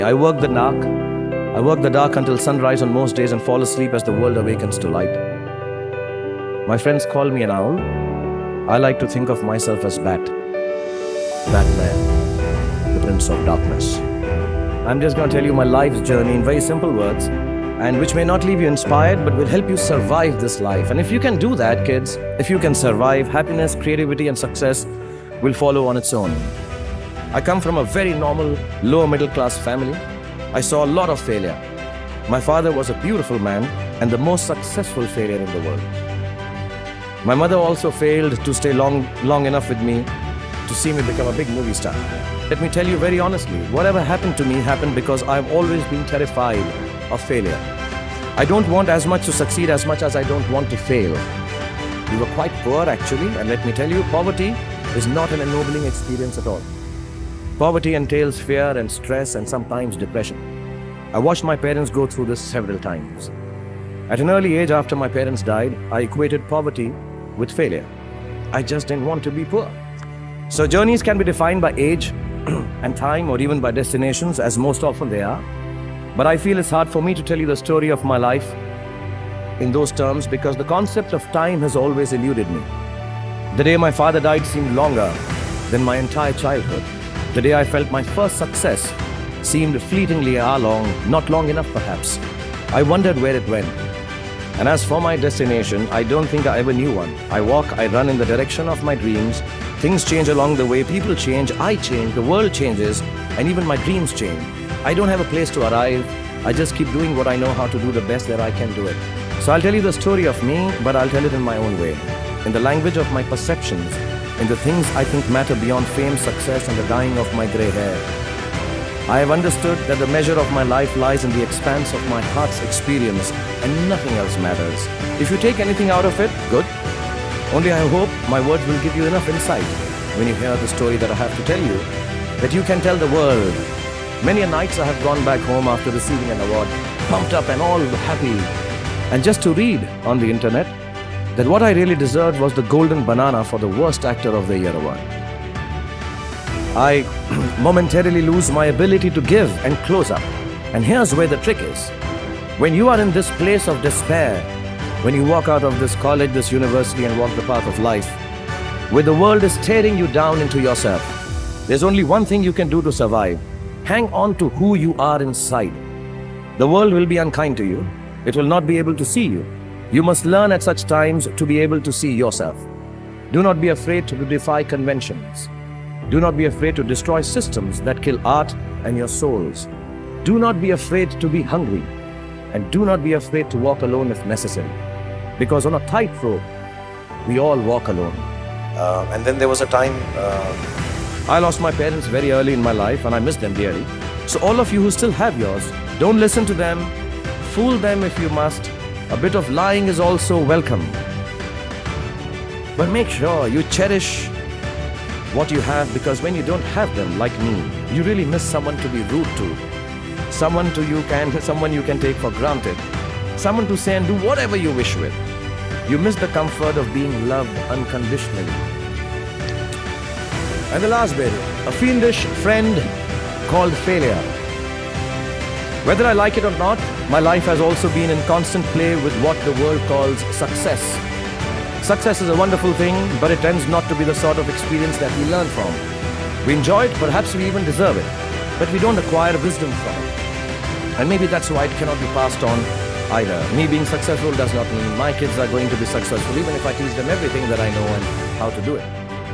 I work the dark. I work the dark until sunrise on most days and fall asleep as the world awakens to light. My friends call me an owl. I like to think of myself as Batman, the Prince of Darkness. I'm just going to tell you my life's journey in very simple words, and which may not leave you inspired, but will help you survive this life. And if you can do that, kids, if you can survive, happiness, creativity, and success will follow on its own. I come from a very normal, lower middle class family. I saw a lot of failure. My father was a beautiful man and the most successful failure in the world. My mother also failed to stay long enough with me to see me become a big movie star. Let me tell you very honestly, whatever happened to me happened because I've always been terrified of failure. I don't want as much to succeed as much as I don't want to fail. We were quite poor actually, and let me tell you, poverty is not an ennobling experience at all. Poverty entails fear and stress and sometimes depression. I watched my parents go through this several times. At an early age after my parents died, I equated poverty with failure. I just didn't want to be poor. So journeys can be defined by age and time, or even by destinations, as most often they are. But I feel it's hard for me to tell you the story of my life in those terms because the concept of time has always eluded me. The day my father died seemed longer than my entire childhood. The day I felt my first success seemed fleetingly long, not long enough perhaps. I wondered where it went. And as for my destination, I don't think I ever knew one. I walk, I run in the direction of my dreams. Things change along the way, people change, I change, the world changes, and even my dreams change. I don't have a place to arrive. I just keep doing what I know how to do the best that I can do it. So I'll tell you the story of me, but I'll tell it in my own way. In the language of my perceptions, in the things I think matter beyond fame, success, and the dyeing of my grey hair. I have understood that the measure of my life lies in the expanse of my heart's experience, and nothing else matters. If you take anything out of it, good. Only I hope my words will give you enough insight when you hear the story that I have to tell you, that you can tell the world. Many a nights I have gone back home after receiving an award, pumped up and all happy, and just to read on the internet that what I really deserved was the golden banana for the worst actor of the year award. I momentarily lose my ability to give and close up. And here's where the trick is. When you are in this place of despair, when you walk out of this college, this university, and walk the path of life, where the world is tearing you down into yourself, there's only one thing you can do to survive. Hang on to who you are inside. The world will be unkind to you. It will not be able to see you. You must learn at such times to be able to see yourself. Do not be afraid to defy conventions. Do not be afraid to destroy systems that kill art and your souls. Do not be afraid to be hungry. And do not be afraid to walk alone if necessary. Because on a tightrope, we all walk alone. And then there was a time I lost my parents very early in my life and I miss them dearly. So all of you who still have yours, don't listen to them. Fool them if you must. A bit of lying is also welcome. But make sure you cherish what you have, because when you don't have them, like me, you really miss someone to be rude to. Someone you can take for granted. Someone to say and do whatever you wish with. You miss the comfort of being loved unconditionally. And the last bit, a fiendish friend called failure. Whether I like it or not, my life has also been in constant play with what the world calls success. Success is a wonderful thing, but it tends not to be the sort of experience that we learn from. We enjoy it, perhaps we even deserve it, but we don't acquire wisdom from it. And maybe that's why it cannot be passed on either. Me being successful does not mean my kids are going to be successful, even if I teach them everything that I know and how to do it.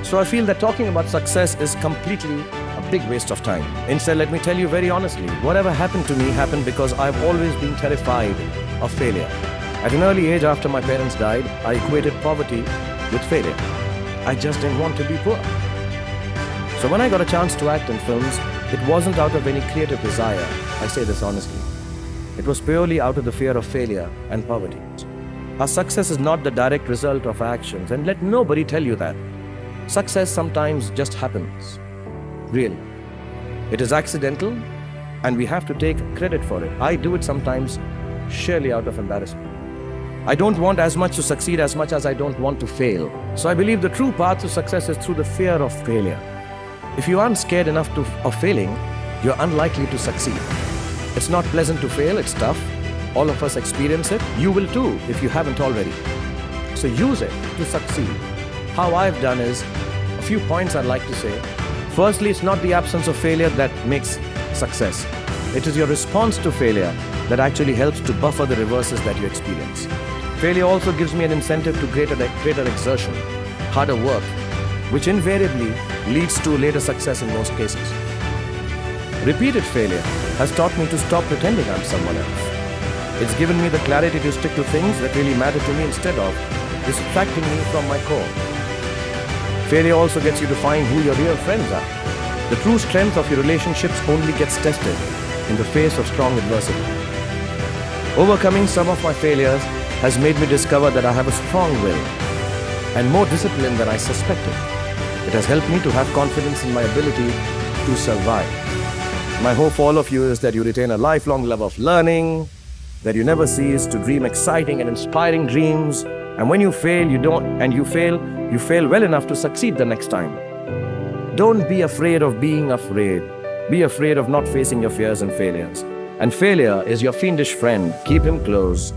So I feel that talking about success is completely a big waste of time. Instead, let me tell you very honestly, whatever happened to me happened because I've always been terrified of failure. At an early age after my parents died, I equated poverty with failure. I just didn't want to be poor. So when I got a chance to act in films, it wasn't out of any creative desire. I say this honestly. It was purely out of the fear of failure and poverty. Our success is not the direct result of our actions, and let nobody tell you that. Success sometimes just happens. Really. It is accidental, and we have to take credit for it. I do it sometimes sheerly out of embarrassment. I don't want as much to succeed as much as I don't want to fail. So I believe the true path to success is through the fear of failure. If you aren't scared enough of failing, you're unlikely to succeed. It's not pleasant to fail, it's tough. All of us experience it. You will too if you haven't already. So use it to succeed. How I've done is a few points I'd like to say. Firstly, it's not the absence of failure that makes success. It is your response to failure that actually helps to buffer the reverses that you experience. Failure also gives me an incentive to greater exertion, harder work, which invariably leads to later success in most cases. Repeated failure has taught me to stop pretending I'm someone else. It's given me the clarity to stick to things that really matter to me instead of distracting me from my core. Failure also gets you to find who your real friends are. The true strength of your relationships only gets tested in the face of strong adversity. Overcoming some of my failures has made me discover that I have a strong will and more discipline than I suspected. It has helped me to have confidence in my ability to survive. My hope for all of you is that you retain a lifelong love of learning, that you never cease to dream exciting and inspiring dreams, and when you fail, you fail well enough to succeed the next time. Don't be afraid of being afraid. Be afraid of not facing your fears and failures. And failure is your fiendish friend. Keep him close.